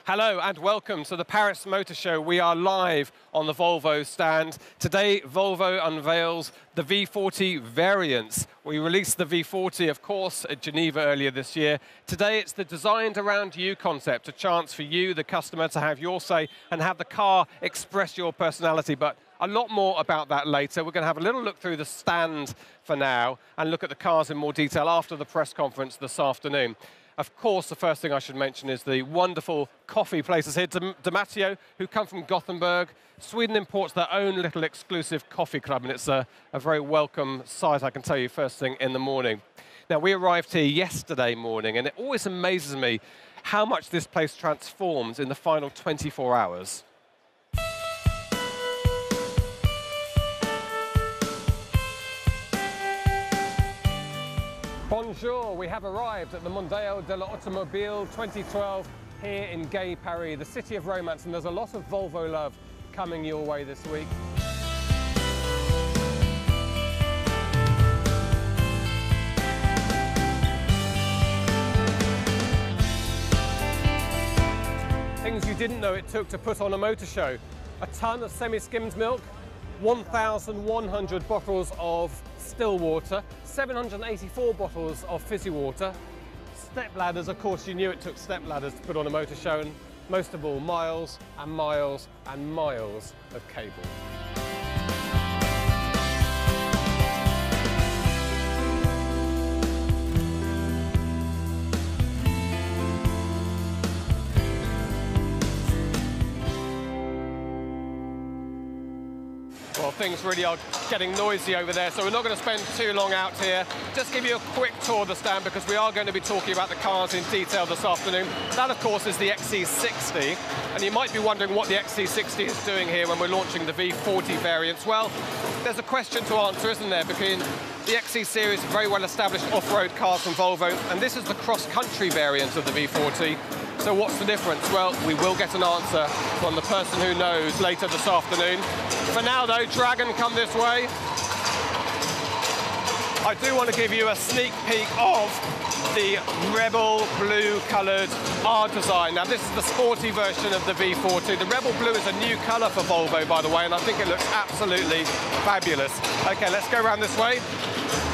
Hello and welcome to the Paris Motor Show. We are live on the Volvo stand. Today, Volvo unveils the V40 variants. We released the V40, of course, at Geneva earlier this year. Today, it's the Designed Around You concept, a chance for you, the customer, to have your say and have the car express your personality. But a lot more about that later. We're going to have a little look through the stand for now and look at the cars in more detail after the press conference this afternoon. Of course, the first thing I should mention is the wonderful coffee places here. Matteo, who come from Gothenburg. Sweden imports their own little exclusive coffee club, and it's a very welcome sight, I can tell you, first thing in the morning. Now, we arrived here yesterday morning, and it always amazes me how much this place transforms in the final 24 hours. Bonjour, we have arrived at the Mondial de l'Automobile 2012 here in gay Paris, the city of romance, and there's a lot of Volvo love coming your way this week. Things you didn't know it took to put on a motor show. A ton of semi-skimmed milk, 1,100 bottles of still water, 784 bottles of fizzy water, step ladders. Of course, you knew it took step ladders to put on a motor show, and most of all, miles and miles and miles of cable. Well, things really are getting noisy over there, so we're not going to spend too long out here. Just give you a quick tour of the stand because we are going to be talking about the cars in detail this afternoon. That, of course, is the XC60, and you might be wondering what the XC60 is doing here when we're launching the V40 variants. Well, there's a question to answer, isn't there? Because the XC series are very well-established off-road cars from Volvo, and this is the cross-country variant of the V40. So what's the difference? Well, we will get an answer from the person who knows later this afternoon. For now, though, Dragon, come this way. I do want to give you a sneak peek of the Rebel blue-coloured R design. Now, this is the sporty version of the V40. The Rebel blue is a new colour for Volvo, by the way, and I think it looks absolutely fabulous. OK, let's go around this way.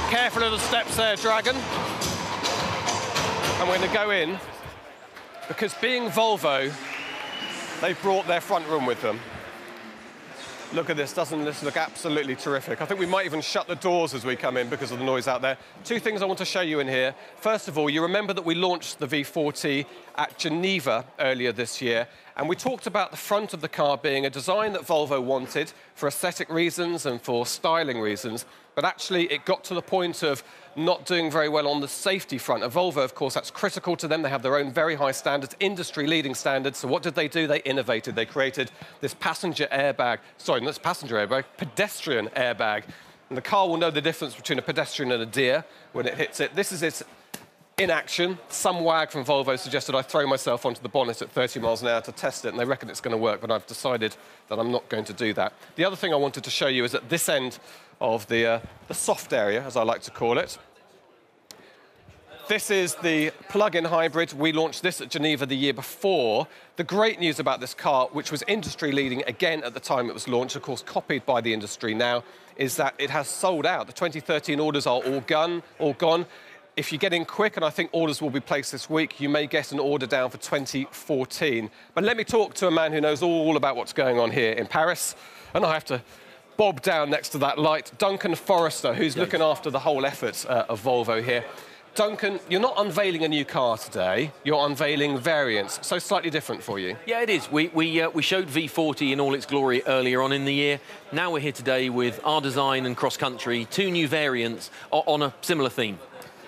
Careful of the steps there, Dragon. And we're going to go in, because being Volvo, they've brought their front room with them. Look at this, doesn't this look absolutely terrific? I think we might even shut the doors as we come in because of the noise out there. Two things I want to show you in here. First of all, you remember that we launched the V40 at Geneva earlier this year, and we talked about the front of the car being a design that Volvo wanted for aesthetic reasons and for styling reasons, but actually it got to the point of not doing very well on the safety front. And Volvo, of course, that's critical to them. They have their own very high standards, industry-leading standards. So what did they do? They innovated. They created this passenger airbag. Sorry, not this passenger airbag, pedestrian airbag. And the car will know the difference between a pedestrian and a deer when it hits it. This is it in action. Some wag from Volvo suggested I throw myself onto the bonnet at 30 miles an hour to test it, and they reckon it's going to work, but I've decided that I'm not going to do that. The other thing I wanted to show you is at this end of the soft area, as I like to call it. This is the plug-in hybrid. We launched this at Geneva the year before. The great news about this car, which was industry-leading again at the time it was launched, of course copied by the industry now, is that it has sold out. The 2013 orders are all gone. If you get in quick, and I think orders will be placed this week, you may get an order down for 2014. But let me talk to a man who knows all about what's going on here in Paris, and I have to bob down next to that light, Duncan Forrester, who's looking after the whole effort of Volvo here. Duncan, you're not unveiling a new car today, you're unveiling variants, so slightly different for you. Yeah, it is. We showed V40 in all its glory earlier on in the year. Now we're here today with our design and cross-country, two new variants on a similar theme.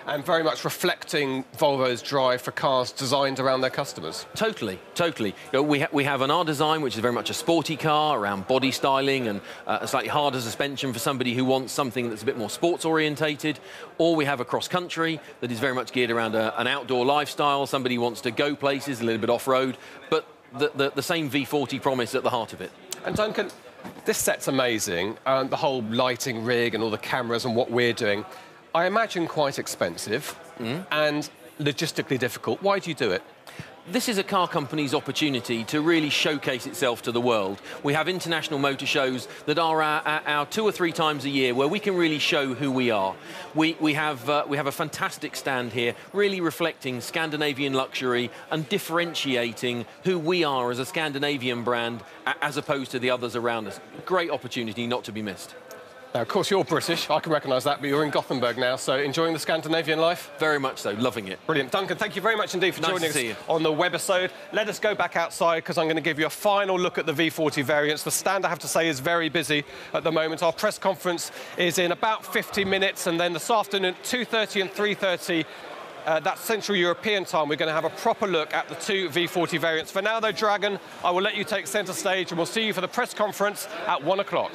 And very much reflecting Volvo's drive for cars designed around their customers. Totally, totally. You know, we have an R design, which is very much a sporty car around body styling and a slightly harder suspension for somebody who wants something that's a bit more sports orientated. Or we have a cross country that is very much geared around an outdoor lifestyle. Somebody wants to go places, a little bit off-road, but the same V40 promise at the heart of it. And Duncan, this set's amazing. The whole lighting rig and all the cameras and what we're doing. I imagine quite expensive and logistically difficult. Why do you do it? this is a car company's opportunity to really showcase itself to the world. We have international motor shows that are our 2 or 3 times a year where we can really show who we are. We have a fantastic stand here, really reflecting Scandinavian luxury and differentiating who we are as a Scandinavian brand as opposed to the others around us. Great opportunity not to be missed. Now, of course, you're British, I can recognise that, but you're in Gothenburg now, so enjoying the Scandinavian life? Very much so, loving it. Brilliant. Duncan, thank you very much indeed for joining us on the webisode. Let us go back outside, because I'm going to give you a final look at the V40 variants. The stand, I have to say, is very busy at the moment. Our press conference is in about 50 minutes, and then this afternoon at 2:30 and 3:30, that's Central European time, we're going to have a proper look at the 2 V40 variants. For now, though, Dragon, I will let you take centre stage, and we'll see you for the press conference at 1 o'clock.